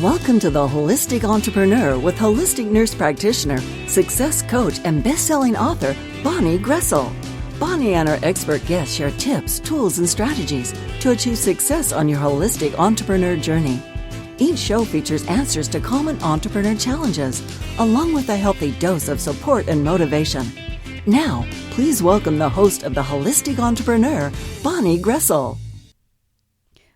Welcome to The Holistic Entrepreneur with holistic nurse practitioner, success coach, and best-selling author, Bonnie Groessl. Bonnie and her expert guests share tips, tools, and strategies to achieve success on your holistic entrepreneur journey. Each show features answers to common entrepreneur challenges, along with a healthy dose of support and motivation. Now, please welcome the host of The Holistic Entrepreneur, Bonnie Groessl.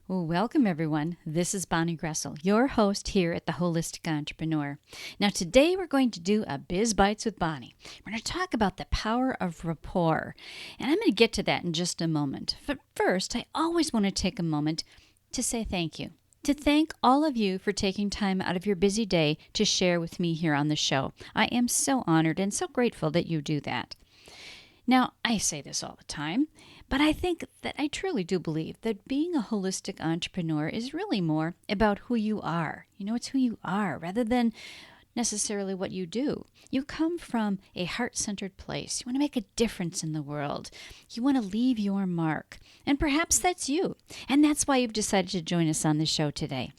Well, welcome everyone. This is Bonnie Groessl, your host here at The Holistic Entrepreneur. Now today we're going to do a Biz Bites with Bonnie. We're going to talk about the power of rapport, and I'm going to get to that in just a moment. But first, I always want to take a moment to say thank you. To thank all of you for taking time out of your busy day to share with me here on the show. I am so honored and so grateful that you do that. Now, I say this all the time, but I think that I truly do believe that being a holistic entrepreneur is really more about who you are. It's who you are rather than necessarily what you do. You come from a heart-centered place. You want to make a difference in the world. You want to leave your mark. And perhaps that's you. And that's why you've decided to join us on the show today.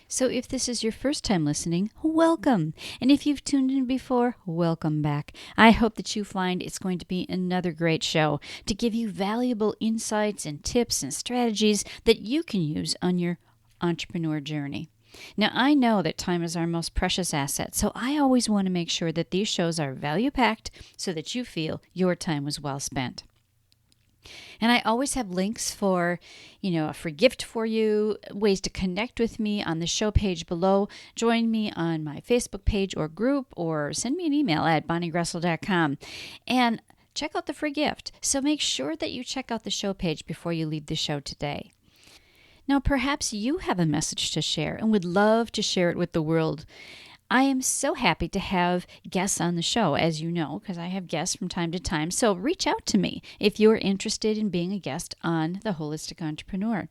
So if this is your first time listening, welcome. And if you've tuned in before, welcome back. I hope that you find it's going to be another great show to give you valuable insights and tips and strategies that you can use on your entrepreneur journey. Now, I know that time is our most precious asset, so I always want to make sure that these shows are value-packed so that you feel your time was well spent. And I always have links for, a free gift for you, ways to connect with me on the show page below. Join me on my Facebook page or group, or send me an email at bonniegroessl.com and check out the free gift. So make sure that you check out the show page before you leave the show today. Now, perhaps you have a message to share and would love to share it with the world. I am so happy to have guests on the show, as you know, because I have guests from time to time. So reach out to me if you're interested in being a guest on The Holistic Entrepreneur.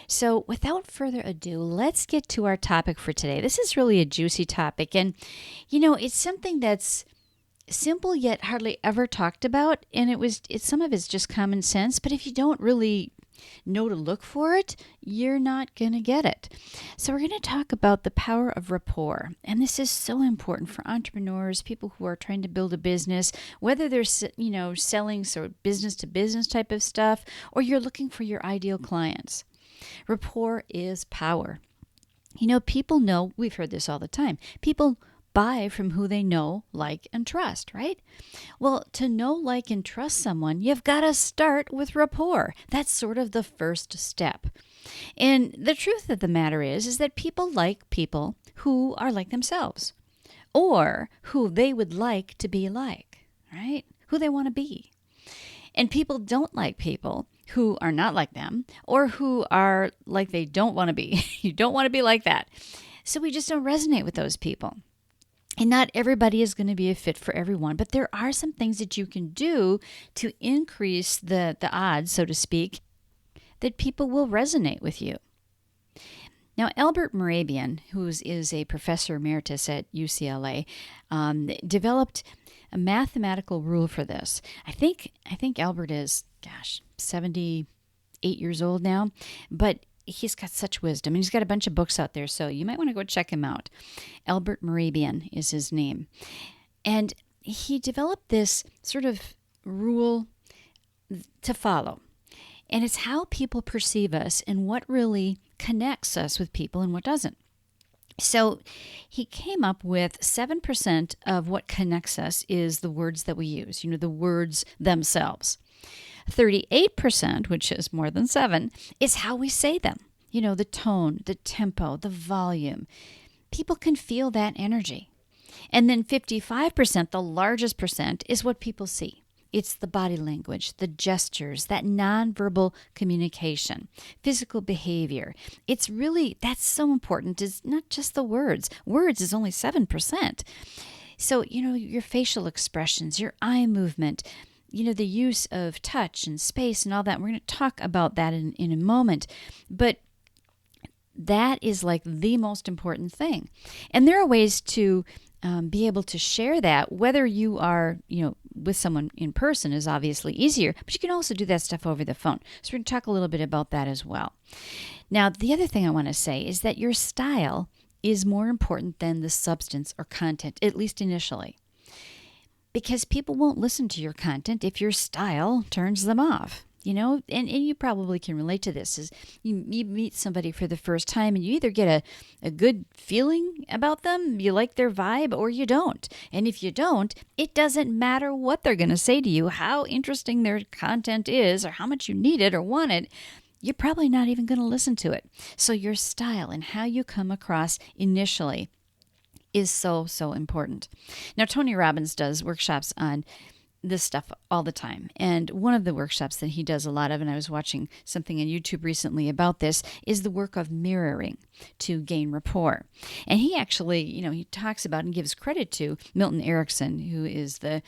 So without further ado, let's get to our topic for today. This is really a juicy topic, and it's something that's simple yet hardly ever talked about, and some of it's just common sense, but if you don't really know to look for it, you're not going to get it. So we're going to talk about the power of rapport. And this is so important for entrepreneurs, people who are trying to build a business, whether they're, selling sort of business to business type of stuff, or you're looking for your ideal clients. Rapport is power. People know, we've heard this all the time, people buy from who they know, like, and trust, right? Well, to know, like, and trust someone, you've got to start with rapport. That's sort of the first step. And the truth of the matter is that people like people who are like themselves, or who they would like to be like, right? Who they want to be. And people don't like people who are not like them, or who are like they don't want to be. You don't want to be like that. So we just don't resonate with those people. And not everybody is going to be a fit for everyone, but there are some things that you can do to increase the odds, so to speak, that people will resonate with you. Now, Albert Mehrabian, who is a professor emeritus at UCLA, developed a mathematical rule for this. I think Albert is, 78 years old now, but he's got such wisdom, and he's got a bunch of books out there, so you might want to go check him out. Albert Mehrabian is his name. And he developed this sort of rule to follow. And it's how people perceive us and what really connects us with people and what doesn't. So he came up with 7% of what connects us is the words that we use, the words themselves. 38%, which is more than 7, is how we say them. The tone, the tempo, the volume. People can feel that energy. And then 55%, the largest percent, is what people see. It's the body language, the gestures, that nonverbal communication, physical behavior. That's so important. It's not just the words. Words is only 7%. So, your facial expressions, your eye movement, the use of touch and space and all that. We're going to talk about that in a moment. But that is like the most important thing. And there are ways to be able to share that, whether you are, with someone in person is obviously easier, but you can also do that stuff over the phone. So we're going to talk a little bit about that as well. Now, the other thing I want to say is that your style is more important than the substance or content, at least initially. Because people won't listen to your content if your style turns them off. And you probably can relate to this, is you meet somebody for the first time and you either get a good feeling about them, you like their vibe, or you don't. And if you don't, it doesn't matter what they're going to say to you, how interesting their content is, or how much you need it or want it, you're probably not even going to listen to it. So your style and how you come across initially is so, so important. Now, Tony Robbins does workshops on this stuff all the time. And one of the workshops that he does a lot of, and I was watching something on YouTube recently about this, is the work of mirroring to gain rapport. And he actually, he talks about and gives credit to Milton Erickson, who is the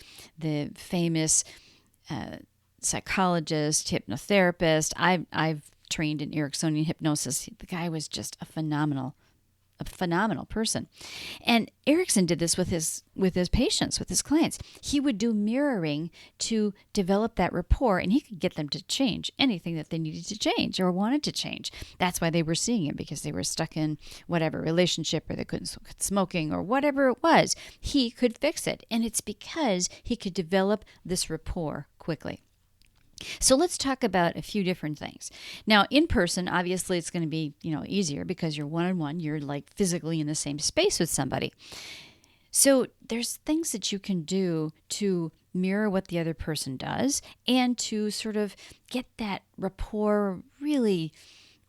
famous psychologist, hypnotherapist. I've trained in Ericksonian hypnosis. The guy was just a phenomenal person. And Erickson did this with his patients, with his clients. He would do mirroring to develop that rapport, and he could get them to change anything that they needed to change or wanted to change. That's why they were seeing it, because they were stuck in whatever relationship, or they couldn't quit smoking, or whatever it was. He could fix it, and it's because he could develop this rapport quickly. So let's talk about a few different things. Now, in person, obviously, it's going to be, easier because you're one-on-one. You're like physically in the same space with somebody. So there's things that you can do to mirror what the other person does and to sort of get that rapport really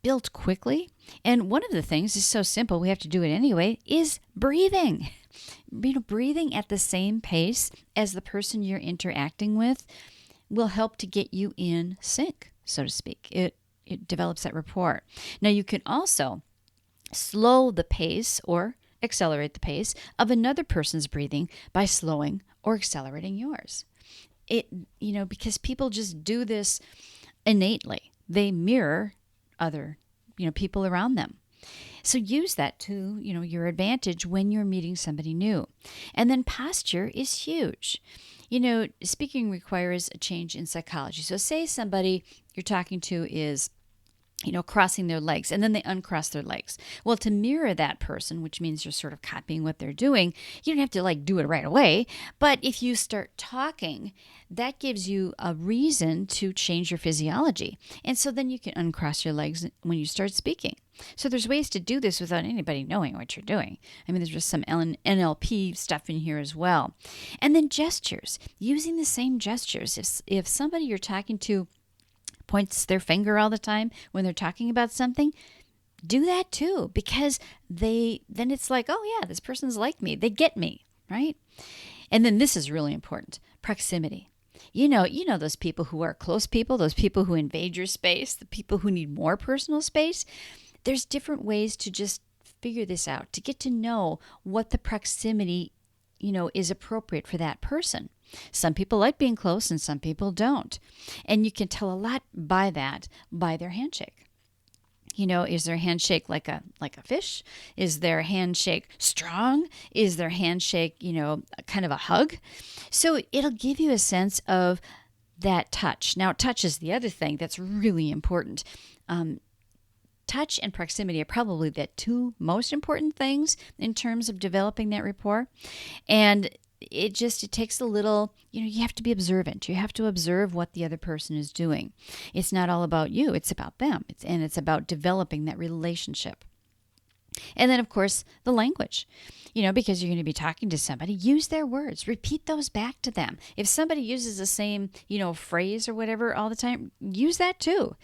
built quickly. And one of the things is so simple, we have to do it anyway, is breathing. Breathing at the same pace as the person you're interacting with will help to get you in sync, so to speak. It develops that rapport. Now, you can also slow the pace or accelerate the pace of another person's breathing by slowing or accelerating yours. Because people just do this innately. They mirror other, people around them. So use that to, your advantage when you're meeting somebody new. And then posture is huge. Speaking requires a change in psychology. So say somebody you're talking to is, crossing their legs, and then they uncross their legs. Well, to mirror that person, which means you're sort of copying what they're doing, you don't have to do it right away. But if you start talking, that gives you a reason to change your physiology. And so then you can uncross your legs when you start speaking. So there's ways to do this without anybody knowing what you're doing. There's just some NLP stuff in here as well. And then gestures, using the same gestures. If somebody you're talking to points their finger all the time when they're talking about something, do that too, because then it's like, oh yeah, this person's like me. They get me, right? And then this is really important, proximity. You know those people who are close people, those people who invade your space, the people who need more personal space. There's different ways to just figure this out, to get to know what the proximity, is appropriate for that person. Some people like being close and some people don't. And you can tell a lot by their handshake. Is their handshake like a fish? Is their handshake strong? Is their handshake, kind of a hug? So it'll give you a sense of that touch. Now, touch is the other thing that's really important. Touch and proximity are probably the two most important things in terms of developing that rapport. And it takes a little, you have to be observant. You have to observe what the other person is doing. It's not all about you. It's about them. It's about developing that relationship. And then, of course, the language, because you're going to be talking to somebody, use their words, repeat those back to them. If somebody uses the same, phrase or whatever all the time, use that too.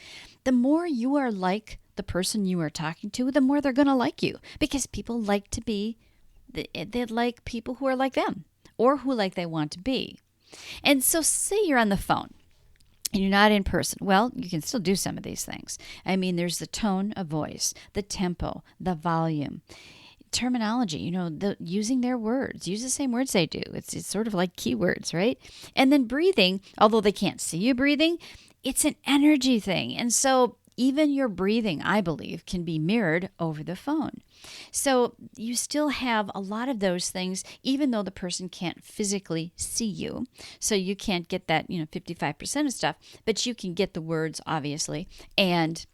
The more you are like the person you are talking to, the more they're going to like you, because people like to be, they like people who are like them or who like they want to be. And so say you're on the phone and you're not in person. Well, you can still do some of these things. There's the tone of voice, the tempo, the volume, terminology, using their words, use the same words they do. It's sort of like keywords, right? And then breathing, although they can't see you breathing, it's an energy thing. And so even your breathing, I believe, can be mirrored over the phone. So you still have a lot of those things, even though the person can't physically see you. So you can't get that, 55% of stuff, but you can get the words, obviously, and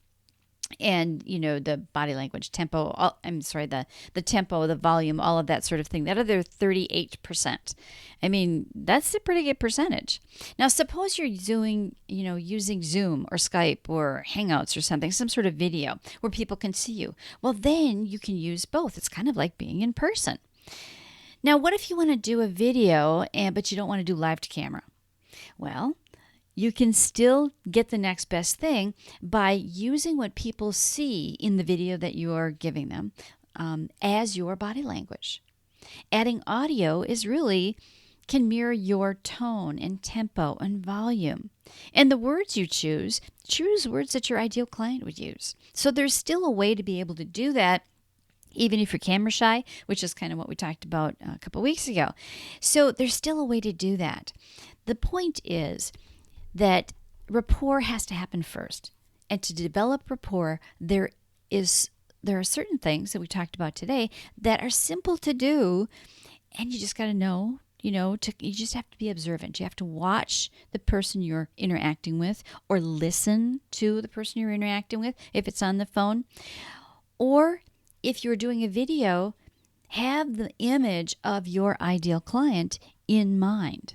and the body language, tempo, the tempo, the volume, all of that sort of thing. That other 38%. I mean, that's a pretty good percentage. Now, suppose you're using Zoom or Skype or Hangouts or something, some sort of video where people can see you. Well, then you can use both. It's kind of like being in person. Now, what if you want to do a video but you don't want to do live to camera? Well, you can still get the next best thing by using what people see in the video that you are giving them as your body language. Adding audio can mirror your tone and tempo and volume. And the words you choose words that your ideal client would use. So there's still a way to be able to do that, even if you're camera shy, which is kind of what we talked about a couple weeks ago. So there's still a way to do that. The point is that rapport has to happen first. And to develop rapport, there are certain things that we talked about today that are simple to do, and you just got to know, you just have to be observant. You have to watch the person you're interacting with, or listen to the person you're interacting with if it's on the phone. Or if you're doing a video, have the image of your ideal client in mind.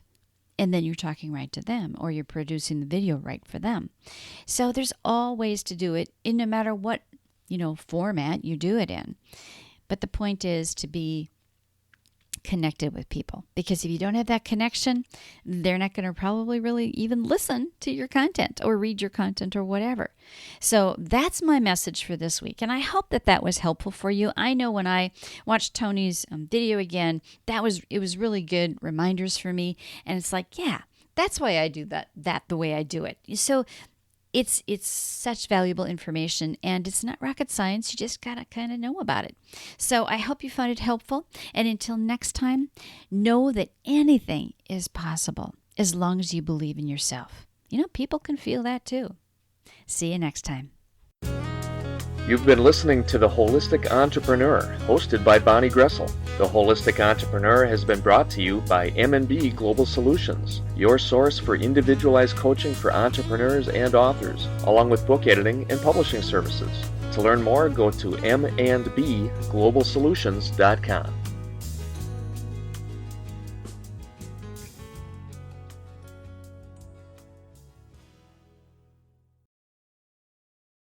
And then you're talking right to them, or you're producing the video right for them. So there's all ways to do it, in no matter what, format you do it in. But the point is to be connected with people, because if you don't have that connection, they're not going to probably really even listen to your content or read your content or whatever. So that's my message for this week, and I hope that was helpful for you. I know when I watched Tony's video again, it was really good reminders for me, and it's like, yeah, that's why I do that the way I do it. So it's such valuable information, and it's not rocket science. You just got to kind of know about it. So I hope you found it helpful. And until next time, know that anything is possible as long as you believe in yourself. People can feel that too. See you next time. You've been listening to The Holistic Entrepreneur, hosted by Bonnie Groessl. The Holistic Entrepreneur has been brought to you by M&B Global Solutions, your source for individualized coaching for entrepreneurs and authors, along with book editing and publishing services. To learn more, go to m&bglobalsolutions.com.